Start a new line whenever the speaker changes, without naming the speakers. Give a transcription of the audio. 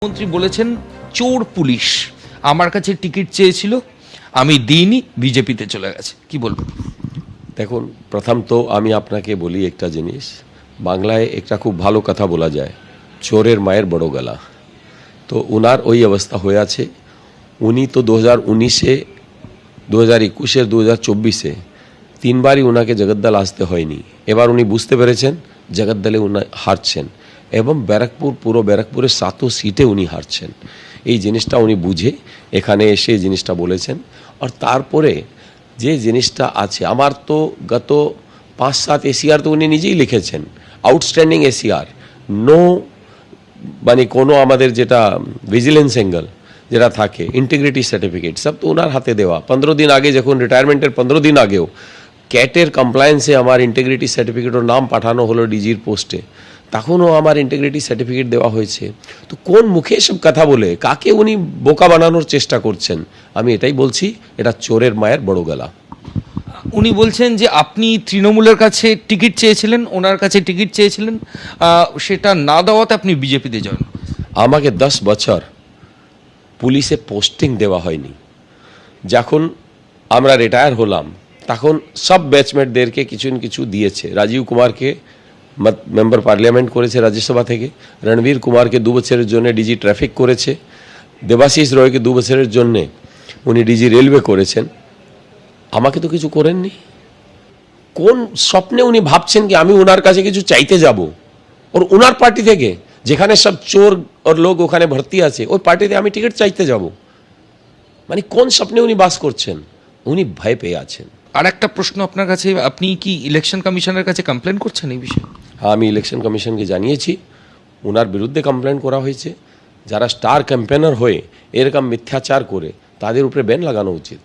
মন্ত্রী বলেছেন চোর পুলিশ আমার কাছে টিকিট চেয়েছিল, আমি দিইনি, বিজেপিতে চলে গেছে। কি বলবো?
দেখুন, প্রথম তো আমি আপনাকে বলি একটা জিনিস, বাংলায় একটা খুব ভালো কথা বলা যায়, চোরের মায়ের বড় গলা। তো উনার ওই অবস্থা হয়ে আছে। উনি তো 2019-এ, 2021-এর, 2024-এ তিনবারই ওনাকে জগদ্দল আসতে হয়নি। এবার উনি বুঝতে পেরেছেন জগদ্দলে উনি হারছেন এবং ব্যারাকপুর, পুরো ব্যারাকপুরের 7 সিটে উনি হারছেন। এই জিনিসটা উনি বুঝে এখানে এসে এই জিনিসটা বলেছেন। আর তারপরে যে জিনিসটা আছে, আমার তো গত 5-7 এসিআর তো উনি নিজেই লিখেছেন, আউটস্ট্যান্ডিং এসিআর, নো মানে কোনো আমাদের যেটা ভিজিলেন্স অ্যাঙ্গেল যেটা থাকে, ইন্টিগ্রিটি সার্টিফিকেট, সব তো ওনার হাতে দেওয়া। 15 দিন আগে, যখন রিটায়ারমেন্টের 15 দিন আগেও ক্যাটের কমপ্লায়েন্সে আমার ইন্টিগ্রিটি সার্টিফিকেটের নাম পাঠানো হলো ডিজির পোস্টে, তখনও আমার ইন্টিগ্রিটি সার্টিফিকেট দেওয়া হয়েছে। তো কোন মুখে সব কথা বলে কাকে উনি বোকা বানানোর চেষ্টা করছেন? আমি এটাই বলছি, এটা চোরের মায়ের বড় গলা।
উনি বলছেন যে আপনি তৃণমূলের কাছে টিকিট চেয়েছিলেন, ওনার কাছে টিকিট চেয়েছিলেন, সেটা না দেওয়াতে আপনি বিজেপিতে জয়েন।
আমাকে 10 বছর পুলিশে পোস্টিং দেওয়া হয়নি। যখন আমরা রিটায়ার হলাম তখন সব ব্যাচমেটদেরকে কিছু না কিছু দিয়েছে। রাজীব কুমারকে মেম্বার পার্লামেন্ট করেছে রাজ্যসভা থেকে, রণবীর কুমারকে 2 বছরের জন্য ডিজি ট্রাফিক করেছে, দেবাশিস রয়কে 2 বছরের জন্য উনি ডিজি রেলওয়ে করেছেন। আমাকে তো কিছু করেননি। কোন স্বপ্নে উনি ভাবছেন কি আমি ওনার কাছে কিছু চাইতে যাব? ওর ওনার পার্টি থেকে, যেখানে সব চোর ওর লোক ওখানে ভর্তি আছে, ওই পার্টিতে আমি টিকিট চাইতে যাব? মানে কোন স্বপ্নে উনি বাস করছেন? উনি ভয় পেয়ে আছেন।
আর একটা প্রশ্ন আপনার কাছে, আপনি কি ইলেকশন কমিশনের কাছে কমপ্লেন করছেন এই বিষয়ে?
হ্যাঁ, আমি ইলেকশন কমিশনকে জানিয়েছি, ওনার বিরুদ্ধে কমপ্লেন করা হয়েছে। যারা স্টার ক্যাম্পেনার হয়ে এরকম মিথ্যাচার করে তাদের উপরে ব্যান লাগানো উচিত।